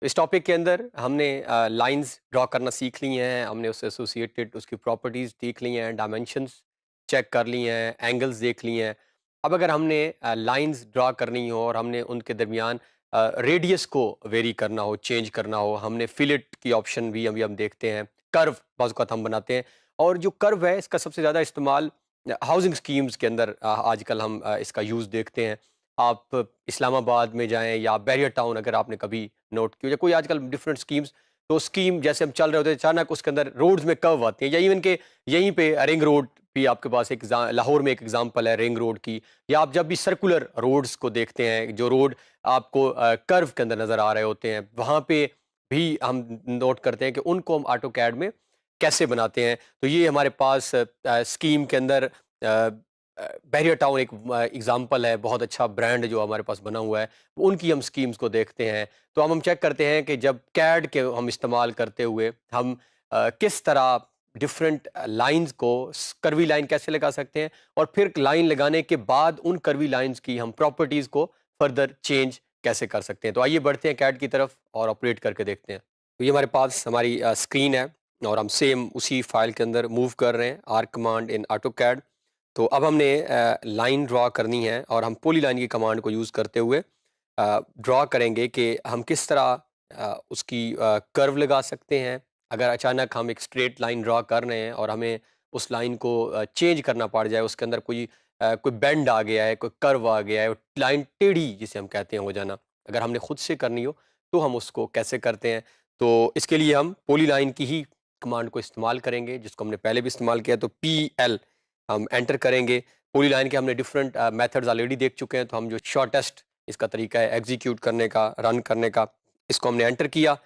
इस टॉपिक के अंदर हमने लाइंस ड्रॉ करना सीख ली हैं, हमने उससे एसोसिएटेड उसकी प्रॉपर्टीज़ देख ली हैं, डायमेंशंस चेक कर ली हैं, एंगल्स देख लिए हैं। अब अगर हमने लाइंस ड्रॉ करनी हो और हमने उनके दरमियान रेडियस को वेरी करना हो, चेंज करना हो, हमने फिलेट की ऑप्शन भी अभी हम देखते हैं, कर्व बाज़ औक़ात हम बनाते हैं और जो कर्व है इसका सबसे ज़्यादा इस्तेमाल हाउसिंग स्कीम्स के अंदर आजकल हम इसका यूज़ देखते हैं। आप इस्लामाबाद में जाएँ या बैरियर टाउन अगर आपने कभी नोट किया या कोई आजकल डिफरेंट स्कीम्स, तो स्कीम जैसे हम चल रहे होते हैं अचानक उसके अंदर रोड्स में कर्व आती हैं या इवन के यहीं पे रिंग रोड भी आपके पास एक लाहौर में एक एग्जांपल है रिंग रोड की, या आप जब भी सर्कुलर रोड्स को देखते हैं जो रोड आपको कर्व के अंदर नजर आ रहे होते हैं वहां पे भी हम नोट करते हैं कि उनको हम ऑटो कैड में कैसे बनाते हैं। तो ये हमारे पास स्कीम के अंदर बैरियर टाउन एक एग्जांपल है, बहुत अच्छा ब्रांड जो हमारे पास बना हुआ है, उनकी हम स्कीम्स को देखते हैं। तो हम चेक करते हैं कि जब कैड के हम इस्तेमाल करते हुए हम किस तरह डिफरेंट लाइंस को कर्वी लाइन कैसे लगा सकते हैं और फिर लाइन लगाने के बाद उन कर्वी लाइंस की हम प्रॉपर्टीज़ को फर्दर चेंज कैसे कर सकते हैं। तो आइए बढ़ते हैं कैड की तरफ और ऑपरेट करके देखते हैं। तो ये हमारे पास हमारी स्क्रीन है और हम सेम उसी फाइल के अंदर मूव कर रहे हैं, R command in AutoCAD. तो अब हमने लाइन ड्रॉ करनी है और हम पोली लाइन की कमांड को यूज़ करते हुए ड्रॉ करेंगे कि हम किस तरह उसकी कर्व लगा सकते हैं। अगर अचानक हम एक स्ट्रेट लाइन ड्रॉ कर रहे हैं और हमें उस लाइन को चेंज करना पड़ जाए, उसके अंदर कोई बेंड आ गया है, कोई कर्व आ गया है, लाइन टेढ़ी जिसे हम कहते हैं हो जाना, अगर हमने खुद से करनी हो तो हम उसको कैसे करते हैं। तो इसके लिए हम पोली लाइन की ही कमांड को इस्तेमाल करेंगे जिसको हमने पहले भी इस्तेमाल किया। तो PL हम एंटर करेंगे। पूरी लाइन के हमने डिफरेंट मेथड्स ऑलरेडी देख चुके हैं, तो हम जो शॉर्टेस्ट इसका तरीका है एग्जीक्यूट करने का, रन करने का, इसको हमने एंटर किया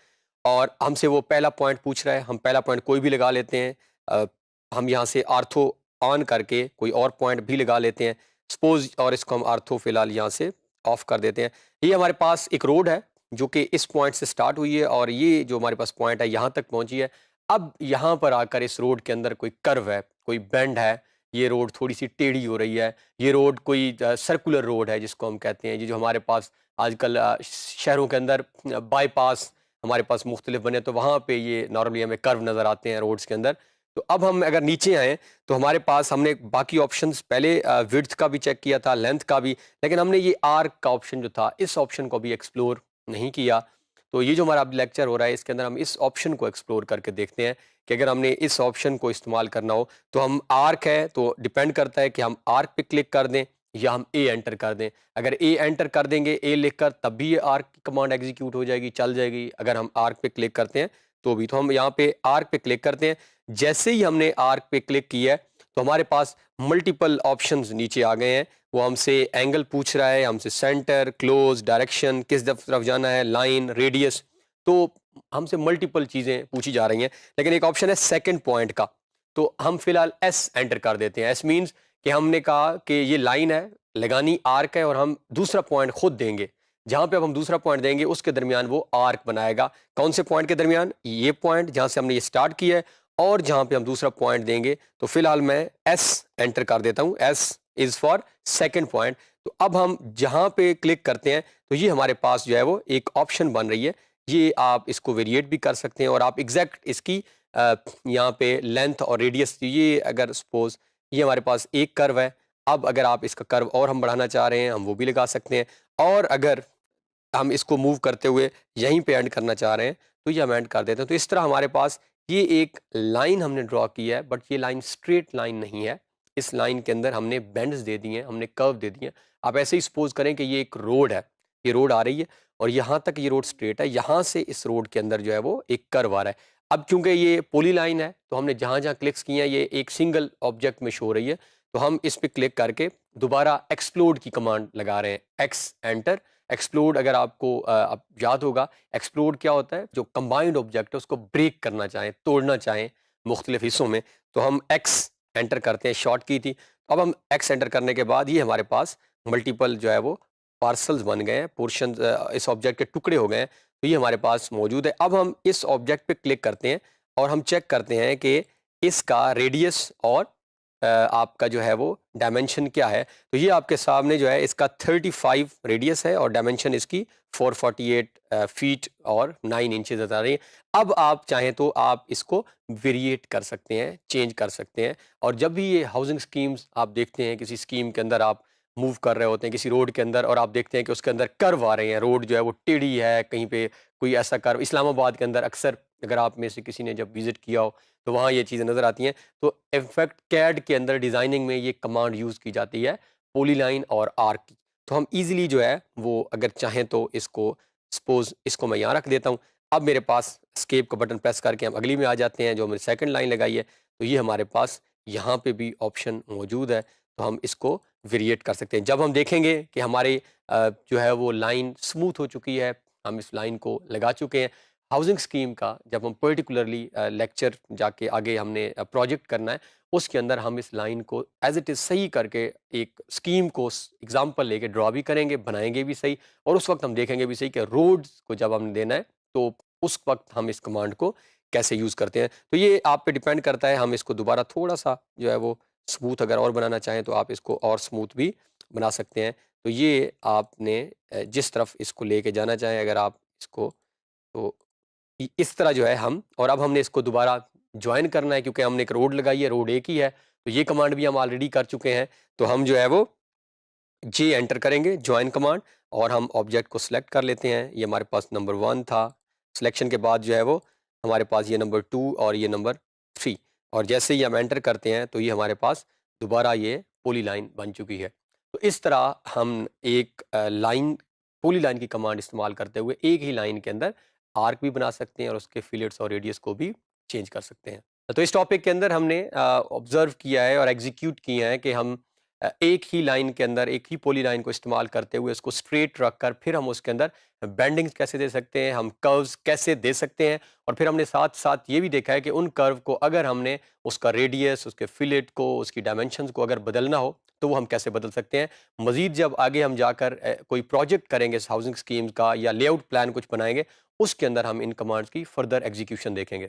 और हमसे वो पहला पॉइंट पूछ रहा है। हम पहला पॉइंट कोई भी लगा लेते हैं। हम यहाँ से आर्थो ऑन करके कोई और पॉइंट भी लगा लेते हैं सपोज, और इसको हम आर्थो फिलहाल यहाँ से ऑफ कर देते हैं। ये हमारे पास एक रोड है जो कि इस पॉइंट से स्टार्ट हुई है और ये जो हमारे पास पॉइंट है यहाँ तक पहुँची है। अब यहाँ पर आकर इस रोड के अंदर कोई कर्व है, कोई बेंड है, ये रोड थोड़ी-सी टेढ़ी हो रही है, ये रोड कोई सर्कुलर रोड है जिसको हम कहते हैं। ये जो हमारे पास आजकल शहरों के अंदर बाईपास हमारे पास मुख्तलिफ बने, तो वहाँ पे ये नॉर्मली हमें कर्व नज़र आते हैं रोड्स के अंदर। तो अब हम अगर नीचे आएँ, तो हमारे पास हमने बाकी ऑप्शंस पहले विड्थ का भी चेक किया था, लेंथ का भी, लेकिन हमने ये आर्क का ऑप्शन जो था, इस ऑप्शन को भी एक्सप्लोर नहीं किया। तो ये जो हमारा अब लेक्चर हो रहा है, इसके अंदर हम इस ऑप्शन को एक्सप्लोर करके देखते हैं कि अगर हमने इस ऑप्शन को इस्तेमाल करना हो, तो हम आर्क है तो डिपेंड करता है कि हम आर्क पे क्लिक कर दें या हम ए एंटर कर दें। अगर ए एंटर कर देंगे, ए लिखकर, तब भी ये आर्क की कमांड एग्जीक्यूट हो जाएगी, चल जाएगी। अगर हम आर्क पे क्लिक करते हैं तो भी, तो हम यहाँ पे आर्क पे क्लिक करते हैं। जैसे ही हमने आर्क पे क्लिक किया है तो हमारे पास मल्टीपल ऑप्शंस नीचे आ गए हैं। वो हमसे एंगल पूछ रहा है, हमसे सेंटर, क्लोज, डायरेक्शन, किस तरफ जाना है, लाइन, रेडियस, तो हमसे मल्टीपल चीज़ें पूछी जा रही हैं। लेकिन एक ऑप्शन है सेकंड पॉइंट का, तो हम फिलहाल एस एंटर कर देते हैं। एस मीन्स कि हमने कहा कि ये लाइन है, लगानी आर्क है और हम दूसरा पॉइंट खुद देंगे। जहाँ पे अब हम दूसरा पॉइंट देंगे उसके दरमियान वो आर्क बनाएगा। कौन से पॉइंट के दरमियान? ये पॉइंट जहाँ से हमने ये स्टार्ट किया है और जहाँ पे हम दूसरा पॉइंट देंगे। तो फिलहाल मैं एस एंटर कर देता हूँ। S is for second point. तो अब हम जहाँ पे क्लिक करते हैं तो ये हमारे पास जो है वो एक ऑप्शन बन रही है। ये आप इसको वेरिएट भी कर सकते हैं और आप एग्जैक्ट इसकी यहाँ पे लेंथ और रेडियस, ये अगर सपोज ये हमारे पास एक कर्व है, अब अगर आप इसका कर्व और हम बढ़ाना चाह रहे हैं हम वो भी लगा सकते हैं। और अगर हम इसको मूव करते हुए यहीं पे एंड करना चाह रहे हैं तो ये हम एंड कर देते हैं। तो इस तरह हमारे पास ये एक लाइन हमने ड्रॉ की है, बट ये लाइन स्ट्रेट लाइन नहीं है। इस लाइन के अंदर हमने बेंड्स दे दिए हैं, हमने कर्व दे दिए हैं। आप ऐसे ही सपोज करें कि ये एक रोड है, ये रोड आ रही है और यहाँ तक ये रोड स्ट्रेट है, यहाँ से इस रोड के अंदर जो है वो एक कर्व आ रहा है। अब चूंकि ये पोली लाइन है तो हमने जहाँ जहाँ क्लिक्स किए हैं ये एक सिंगल ऑब्जेक्ट में शो हो रही है, तो हम इस पर क्लिक करके दोबारा एक्सप्लोड की कमांड लगा रहे हैं, एक्स एंटर। एक्सप्लोड अगर आपको अब याद होगा, एक्सप्लोड क्या होता है? जो कंबाइंड ऑब्जेक्ट है उसको ब्रेक करना चाहें, तोड़ना चाहें मुख्तलिफ हिस्सों में, तो हम एक्स एंटर करते हैं, शॉर्ट की थी। अब हम एक्स एंटर करने के बाद ये हमारे पास मल्टीपल जो है वो पार्सल्स बन गए हैं, पोर्शन इस ऑब्जेक्ट के टुकड़े हो गए हैं, तो ये हमारे पास मौजूद है। अब हम इस ऑब्जेक्ट पे क्लिक करते हैं और हम चेक करते हैं कि इसका रेडियस और आपका जो है वो डायमेंशन क्या है। तो ये आपके सामने जो है इसका 35 रेडियस है और डायमेंशन इसकी 448 फीट और 9 इंचेस बता रही है। अब आप चाहें तो आप इसको वेरिएट कर सकते हैं, चेंज कर सकते हैं। और जब भी ये हाउसिंग स्कीम्स आप देखते हैं, किसी स्कीम के अंदर आप मूव कर रहे होते हैं किसी रोड के अंदर और आप देखते हैं कि उसके अंदर कर्व आ रहे हैं, रोड जो है वो टेढ़ी है, कहीं पे कोई ऐसा कर्व, इस्लामाबाद के अंदर अक्सर अगर आप में से किसी ने जब विजिट किया हो तो वहाँ ये चीज़ें नज़र आती हैं। तो इनफैक्ट कैड के अंदर डिज़ाइनिंग में ये कमांड यूज़ की जाती है, पॉलीलाइन और आर्क की। तो हम ईज़िली जो है वो अगर चाहें तो इसको सपोज़ इसको मैं यहाँ रख देता हूँ। अब मेरे पास एस्केप का बटन प्रेस करके हम अगली में आ जाते हैं, जो हमने सेकंड लाइन लगाई है, तो ये हमारे पास यहाँ पे भी ऑप्शन मौजूद है, तो हम इसको वेरिएट कर सकते हैं। जब हम देखेंगे कि हमारी जो है वो लाइन स्मूथ हो चुकी है, हम इस लाइन को लगा चुके हैं, हाउसिंग स्कीम का जब हम पर्टिकुलरली लेक्चर जाके आगे हमने प्रोजेक्ट करना है, उसके अंदर हम इस लाइन को एज़ इट इज़ सही करके एक स्कीम को एग्ज़ाम्पल लेके ड्रा भी करेंगे, बनाएँगे भी सही और उस वक़्त हम देखेंगे भी सही कि रोड्स को जब हमने देना है, तो उस वक़्त हम इस कमांड को कैसे यूज़ करते हैं। तो ये आप पे डिपेंड करता है, हम इसको दोबारा थोड़ा-सा जो है वो स्मूथ अगर और बनाना चाहें तो आप इसको और स्मूथ भी बना सकते हैं। तो ये आपने जिस तरफ इसको लेके जाना चाहें अगर आप इसको, तो इस तरह जो है हम, और अब हमने इसको दोबारा जॉइन करना है क्योंकि हमने एक रोड लगाई है, रोड एक ही है, तो ये कमांड भी हम ऑलरेडी कर चुके हैं। तो हम जो है वो जी एंटर करेंगे जॉइन कमांड और हम ऑब्जेक्ट को सिलेक्ट कर लेते हैं। ये हमारे पास नंबर 1 था, सिलेक्शन के बाद जो है वो हमारे पास ये नंबर 2 और ये नंबर 3, और जैसे ही हम एंटर करते हैं तो ये हमारे पास दोबारा ये पॉली लाइन बन चुकी है। तो इस तरह हम एक लाइन, पॉली लाइन की कमांड इस्तेमाल करते हुए एक ही लाइन के अंदर आर्क भी बना सकते हैं और उसके फिलेट्स और रेडियस को भी चेंज कर सकते हैं। तो इस टॉपिक के अंदर हमने ऑब्जर्व किया है और एग्जीक्यूट किया है कि हम एक ही लाइन के अंदर एक ही पॉली लाइन को इस्तेमाल करते हुए उसको स्ट्रेट रख कर फिर हम उसके अंदर बेंडिंग्स कैसे दे सकते हैं, हम कर्व्स कैसे दे सकते हैं, और फिर हमने साथ साथ ये भी देखा है कि उन कर्व को अगर हमने उसका रेडियस, उसके फिलेट को, उसकी डायमेंशंस को अगर बदलना हो तो वो हम कैसे बदल सकते हैं। मजीद जब आगे हम जाकर कोई प्रोजेक्ट करेंगे हाउसिंग स्कीम्स का या लेआउट प्लान कुछ बनाएंगे, उसके अंदर हम इन कमांड्स की फर्दर एग्जीक्यूशन देखेंगे।